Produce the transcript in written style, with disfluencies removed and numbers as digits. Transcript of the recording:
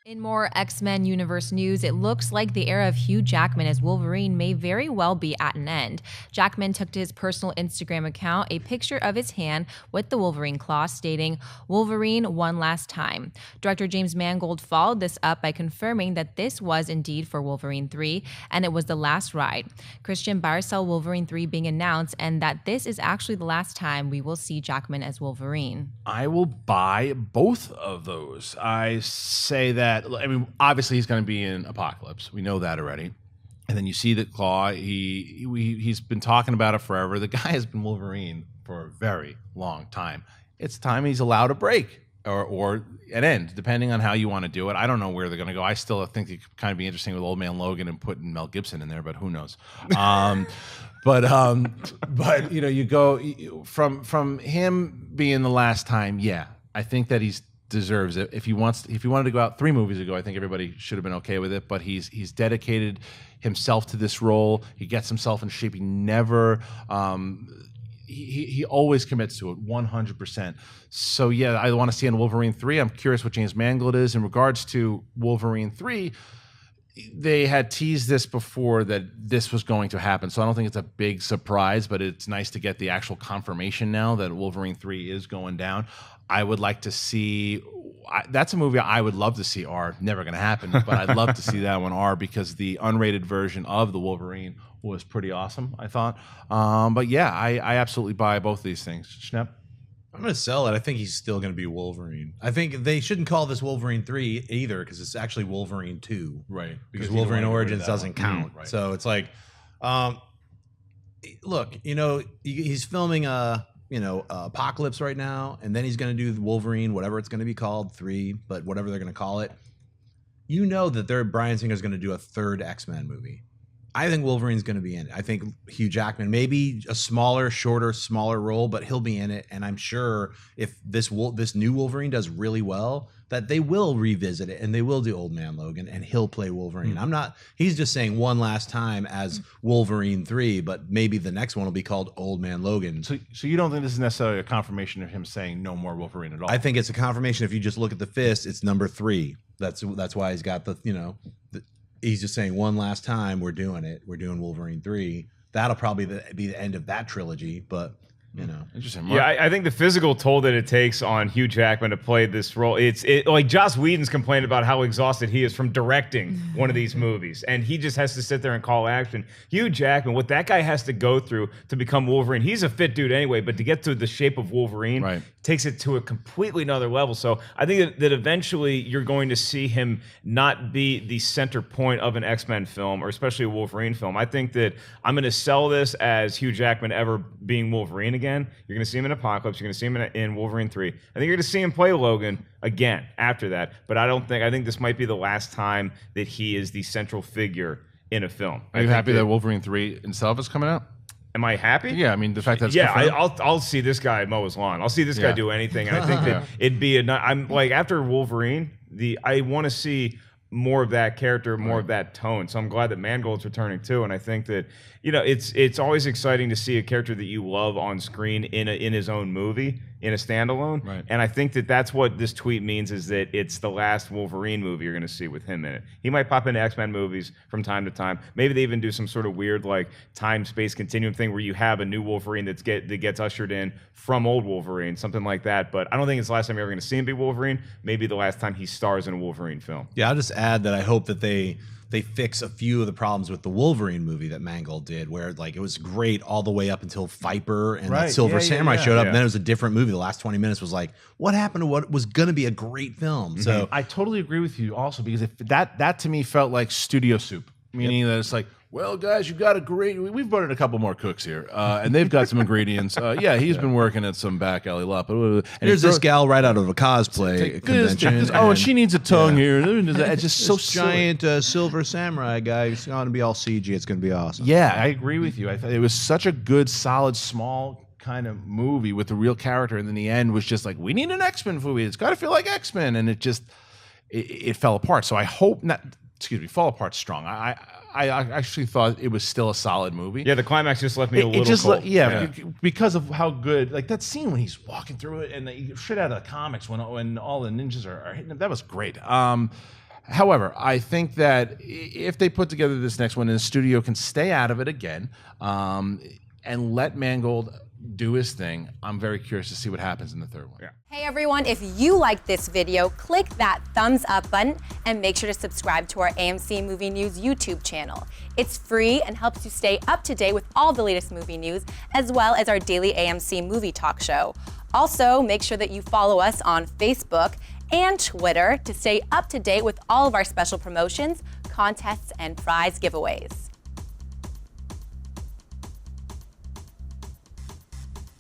In more X-Men universe news, it looks like the era of Hugh Jackman as Wolverine may very well be at an end. Jackman took to his personal Instagram account a picture of his hand with the Wolverine claw, stating, "Wolverine one last time." Director James Mangold followed this up by confirming that this was indeed for Wolverine 3, and it was the last ride. Christian Bale saw Wolverine 3 being announced, and that this is actually the last time we will see Jackman as Wolverine. I will buy both of those. I say that, I mean, obviously he's going to be in Apocalypse. We know that already. And then you see that Claw, he's been talking about it forever. The guy has been Wolverine for a very long time. It's time he's allowed a break or an end, depending on how you want to do it. I don't know where they're going to go. I still think it could kind of be interesting with Old Man Logan and putting Mel Gibson in there, but who knows? But you know, you go from him being the last time. Yeah, I think that he's deserves it. If he wanted to go out 3 movies ago, I think everybody should have been okay with it. But he's dedicated himself to this role. He gets himself in shape. He never. He always commits to it 100%. So yeah, I want to see in Wolverine 3. I'm curious what James Mangold is in regards to Wolverine 3. They had teased this before that this was going to happen, so I don't think it's a big surprise, but it's nice to get the actual confirmation now that Wolverine 3 is going down. I would like to see, that's a movie I would love to see R. Never going to happen, but I'd love to see that one R, because the unrated version of the Wolverine was pretty awesome, I thought. But yeah, I absolutely buy both of these things. Schnepp? I'm going to sell it. I think he's still going to be Wolverine. I think they shouldn't call this Wolverine 3 either, because it's actually Wolverine 2. Right. Because Wolverine Origins doesn't count. Right. So it's like, look, you know, he's filming Apocalypse right now, and then he's going to do Wolverine, whatever it's going to be called, 3, but whatever they're going to call it. You know that Bryan Singer's going to do a 3rd X-Men movie. I think Wolverine's going to be in it. I think Hugh Jackman, maybe a smaller role, but he'll be in it. And I'm sure if this new Wolverine does really well, that they will revisit it and they will do Old Man Logan and he'll play Wolverine. He's just saying one last time as Wolverine 3, but maybe the next one will be called Old Man Logan. So you don't think this is necessarily a confirmation of him saying no more Wolverine at all? I think it's a confirmation. If you just look at the fist, it's number 3. That's why he's got he's just saying one last time we're doing it. We're doing Wolverine 3. That'll probably be the end of that trilogy, but you know. Interesting. Yeah, I think the physical toll that it takes on Hugh Jackman to play this role, it's like Joss Whedon's complained about how exhausted he is from directing one of these movies, and he just has to sit there and call action. Hugh Jackman, what that guy has to go through to become Wolverine, he's a fit dude anyway, but to get to the shape of Wolverine, right, takes it to a completely another level. So I think that eventually you're going to see him not be the center point of an X-Men film, or especially a Wolverine film. I think that I'm going to sell this as Hugh Jackman ever being Wolverine again. You're going to see him in Apocalypse. You're going to see him in Wolverine 3. I think you're going to see him play Logan again after that. But I think this might be the last time that he is the central figure in a film. Are you happy that Wolverine 3 itself is coming out? Am I happy? Yeah, I mean the fact that I'll see this guy mow his lawn. I'll see this guy do anything, and I think that it'd be I'm like, after Wolverine, I want to see more of that character, more of that tone. So I'm glad that Mangold's returning too, and I think that it's always exciting to see a character that you love on screen in his own movie, in a standalone. Right. And I think that that's what this tweet means, is that it's the last Wolverine movie you're going to see with him in it. He might pop into X-Men movies from time to time. Maybe they even do some sort of weird like time-space continuum thing where you have a new Wolverine that gets ushered in from old Wolverine, something like that. But I don't think it's the last time you're ever going to see him be Wolverine. Maybe the last time he stars in a Wolverine film. Yeah, I'll just add that I hope that they fix a few of the problems with the Wolverine movie that Mangold did, where like it was great all the way up until Viper and that Silver Samurai showed up, and then it was a different movie. The last 20 minutes was like, what happened to what was going to be a great film? Mm-hmm. So I totally agree with you also, because if that to me felt like studio soup, meaning that it's like, well, guys, you've got we've brought in a couple more cooks here, and they've got some ingigredients. He's been working at some back alley lot. And here's this gal right out of a cosplay convention. And she needs a tongue here. It's just so giant Silver Samurai guy. It's going to be all CG. It's going to be awesome. Yeah, I agree with you. I thought it was such a good, solid, small kind of movie with a real character, and then the end was just like, we need an X-Men movie. It's got to feel like X-Men, and it fell apart. So I hope not. Excuse me, fall apart strong. I actually thought it was still a solid movie. Yeah, the climax just left me a little cold. Because of how good, like that scene when he's walking through it and the shit out of the comics when all the ninjas are hitting him, that was great. However, I think that if they put together this next one and the studio can stay out of it again, and let Mangold do his thing, I'm very curious to see what happens in the third one. Yeah. Hey everyone, if you like this video, click that thumbs up button and make sure to subscribe to our AMC Movie News YouTube channel. It's free and helps you stay up to date with all the latest movie news, as well as our daily AMC Movie Talk show. Also, make sure that you follow us on Facebook and Twitter to stay up to date with all of our special promotions, contests, and prize giveaways.